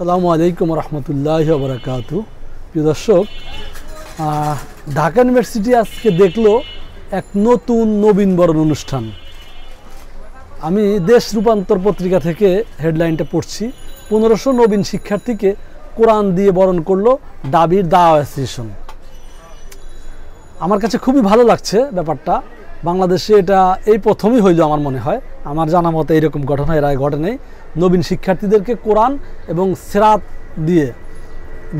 আসসালামু আলাইকুম রহমতুল্লাহি ওয়া বারাকাতুহু। প্রিয় দর্শক, ঢাকা ইউনিভার্সিটি আজকে দেখলো এক নতুন নবীনবরণ অনুষ্ঠান। আমি দেশ রূপান্তর পত্রিকা থেকে হেডলাইনটা পড়ছি। 1500 নবীন শিক্ষার্থীকে কোরআন দিয়ে বরণ করলো ডাবির দাওয়া অ্যাসোসিয়েশন। আমার কাছে খুবই ভালো লাগছে ব্যাপারটা। বাংলাদেশে এটা এই প্রথমই হইল আমার মনে হয়। আমার জানা মতে এইরকম ঘটনা এর আগে ঘটে নেই। নবীন শিক্ষার্থীদেরকে কোরআন এবং সিরাত দিয়ে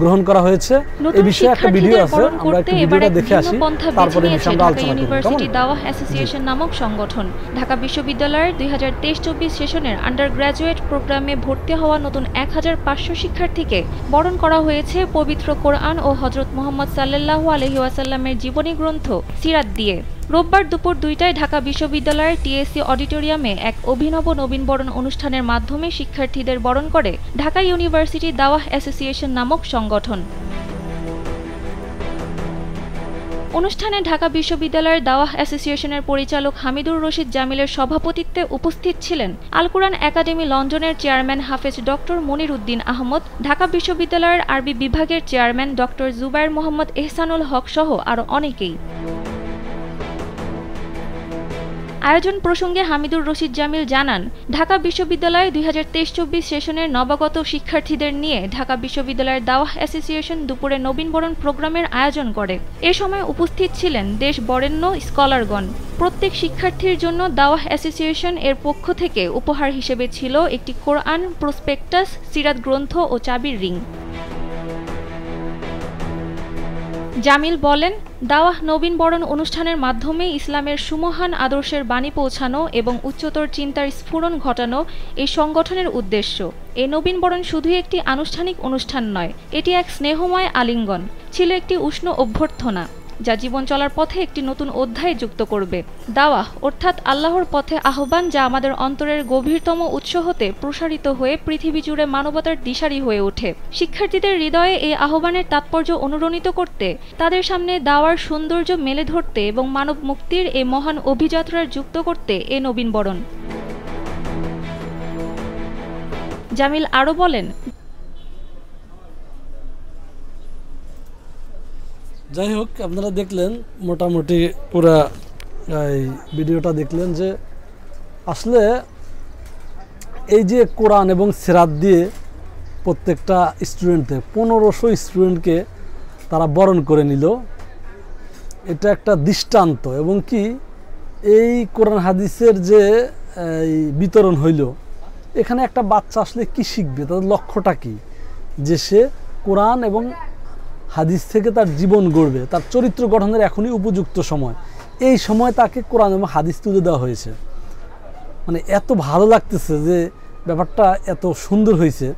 গ্রহণ করা হয়েছে। এই বিষয়ে একটা ভিডিও আছে, আমরা একটু ভিডিওটা দেখে আসি, তারপরে আমরা আলোচনা করব। ইউনিভার্সিটি দাওয়াহ অ্যাসোসিয়েশন নামক সংগঠন ঢাকা বিশ্ববিদ্যালয়ের 2023-24 সেশনের আন্ডার গ্র্যাজুয়েট প্রোগ্রামে ভর্তি হওয়া নতুন 1500 শিক্ষার্থীকে বরণ করা হয়েছে পবিত্র কোরআন ও হযরত মুহাম্মদ সাল্লাল্লাহু আলাইহি ওয়াসাল্লামের জীবনী গ্রন্থ সিরাত দিয়ে। রোববার দুপুর 2টায় ঢাকা বিশ্ববিদ্যালয়ের টিএসসি অডিটোরিয়ামে এক অভিনব নবীনবরণ অনুষ্ঠানের মাধ্যমে শিক্ষার্থীদের বরণ করে ঢাকা ইউনিভার্সিটি দাওয়াহ অ্যাসোসিয়েশন নামক সংগঠন। অনুষ্ঠানে ঢাকা বিশ্ববিদ্যালয়ের দাওয়াহ অ্যাসোসিয়েশনের পরিচালক হামিদুর রশিদ জামিলের সভাপতিত্বে উপস্থিত ছিলেন আল কুরআন একাডেমি লন্ডনের চেয়ারম্যান হাফেজ ডক্টর মনির উদ্দিন আহমদ, ঢাকা বিশ্ববিদ্যালয়ের আরবি বিভাগের চেয়ারম্যান ডক্টর জুবায়ের মোহাম্মদ এহসানুল হক সহ আরও অনেকেই। আয়োজন প্রসঙ্গে হামিদুর রশিদ জামিল জানান, ঢাকা বিশ্ববিদ্যালয়ে 2023-24 সেশনের নবাগত শিক্ষার্থীদের নিয়ে ঢাকা বিশ্ববিদ্যালয়ের দাওয়াহ অ্যাসোসিয়েশন দুপুরে নবীনবরণ প্রোগ্রামের আয়োজন করে। এ সময় উপস্থিত ছিলেন দেশ বরেণ্য স্কলারগণ। প্রত্যেক শিক্ষার্থীর জন্য দাওয়াহ অ্যাসোসিয়েশন এর পক্ষ থেকে উপহার হিসেবে ছিল একটি কোরআন, প্রসপেক্টাস, সিরাত গ্রন্থ ও চাবির রিং। জামিল বলেন, দাওয়াহ নবীনবরণ অনুষ্ঠানের মাধ্যমে ইসলামের সুমহান আদর্শের বাণী পৌঁছানো এবং উচ্চতর চিন্তার স্ফুরণ ঘটানো এই সংগঠনের উদ্দেশ্য। এই নবীনবরণ শুধুই একটি আনুষ্ঠানিক অনুষ্ঠান নয়, এটি এক স্নেহময় আলিঙ্গন, ছিল একটি উষ্ণ অভ্যর্থনা যা জীবন চলার পথে একটি নতুন অধ্যায় যুক্ত করবে। দাওয়াহ অর্থাৎ আল্লাহর পথে আহ্বান, যা আমাদের অন্তরের গভীরতম উৎস হতে প্রসারিত হয়ে পৃথিবী জুড়ে মানবতার দিশারি হয়ে ওঠে। শিক্ষার্থীদের হৃদয়ে এই আহ্বানের তাৎপর্য অনুরণিত করতে, তাদের সামনে দাওয়ার সৌন্দর্য মেলে ধরতে এবং মানব মুক্তির এই মহান অভিযাত্রার যুক্ত করতে এ নবীনবরণ। জামিল আরও বলেন, যাই হোক, আপনারা দেখলেন মোটামুটি পুরা এই ভিডিওটা দেখলেন যে আসলে এই যে কোরআন এবং সিরাত দিয়ে প্রত্যেকটা স্টুডেন্টকে 1500 স্টুডেন্টকে তারা বরণ করে নিল। এটা একটা দৃষ্টান্ত। এবং কি এই কোরআন হাদিসের যে বিতরণ হইল, এখানে একটা বাচ্চা আসলে কি শিখবে, তাদের লক্ষ্যটা কি, যে সে কোরআন এবং হাদিস থেকে তার জীবন গড়বে, তার চরিত্র গঠনের এখনই উপযুক্ত সময়। এই সময় তাকে কোরআন এবং হাদিস তুলে দেওয়া হয়েছে। মানে এত ভালো লাগতেছে যে ব্যাপারটা এত সুন্দর হয়েছে।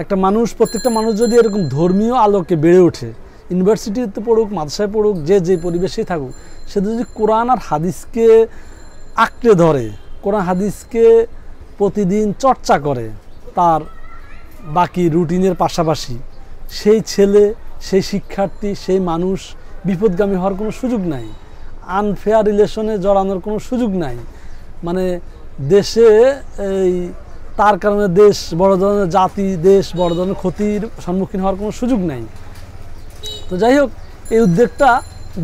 একটা মানুষ, প্রত্যেকটা মানুষ যদি এরকম ধর্মীয় আলোকে বেড়ে ওঠে, ইউনিভার্সিটিতে পড়ুক, মাদ্রাসায় পড়ুক, যে পরিবেশেই থাকুক, সে যদি কোরআন আর হাদিসকে আঁকড়ে ধরে, কোরআন হাদিসকে প্রতিদিন চর্চা করে তার বাকি রুটিনের পাশাপাশি, সেই ছেলে, সেই শিক্ষার্থী, সেই মানুষ বিপদগামী হওয়ার কোনো সুযোগ নাই, আনফেয়ার রিলেশনে জড়ানোর কোনো সুযোগ নাই। মানে দেশে এই তার কারণে দেশ বড় ধরনের জাতি, দেশ বড় ধরনের ক্ষতির সম্মুখীন হওয়ার কোনো সুযোগ নাই। তো যাই হোক, এই উদ্যোগটা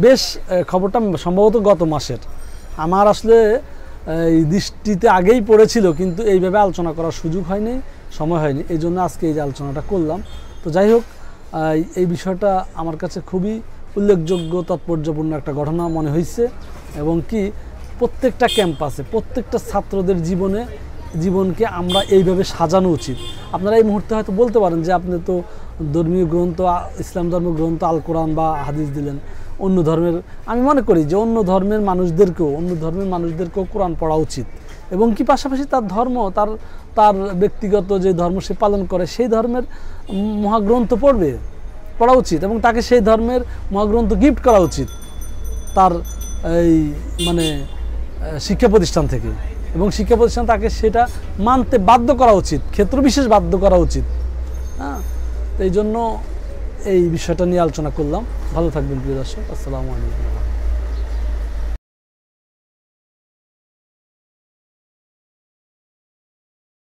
বেশ, খবরটা সম্ভবত গত মাসের, আমার আসলে এই দৃষ্টিতে আগেই পড়েছিল, কিন্তু এইভাবে আলোচনা করার সুযোগ হয়নি, সময় হয়নি, এই জন্য আজকে এই যে আলোচনাটা করলাম। তো যাই হোক, এই বিষয়টা আমার কাছে খুবই উল্লেখযোগ্য, তাৎপর্যপূর্ণ একটা ঘটনা মনে হয়েছে। এবং কি প্রত্যেকটা ক্যাম্পাসে, প্রত্যেকটা ছাত্রদের জীবনকে আমরা এইভাবে সাজানো উচিত। আপনারা এই মুহূর্তে হয়তো বলতে পারেন যে আপনি তো ধর্মীয় গ্রন্থ, ইসলাম ধর্ম গ্রন্থ আল কোরআন বা হাদিস দিলেন, অন্য ধর্মের, আমি মনে করি যে অন্য ধর্মের মানুষদেরকেও কোরআন পড়া উচিত। এবং কি পাশাপাশি তার ধর্ম, তার ব্যক্তিগত যে ধর্ম সে পালন করে, সেই ধর্মের মহাগ্রন্থ পড়া উচিত, এবং তাকে সেই ধর্মের মহাগ্রন্থ গিফট করা উচিত তার এই মানে শিক্ষা প্রতিষ্ঠান থেকে, এবং শিক্ষা প্রতিষ্ঠান তাকে সেটা মানতে বাধ্য করা উচিত, ক্ষেত্রবিশেষ বাধ্য করা উচিত। হ্যাঁ, এই জন্য এই বিষয়টা নিয়ে আলোচনা করলাম। ভালো থাকবেন প্রিয় দর্শক। আসসালামু আলাইকুম।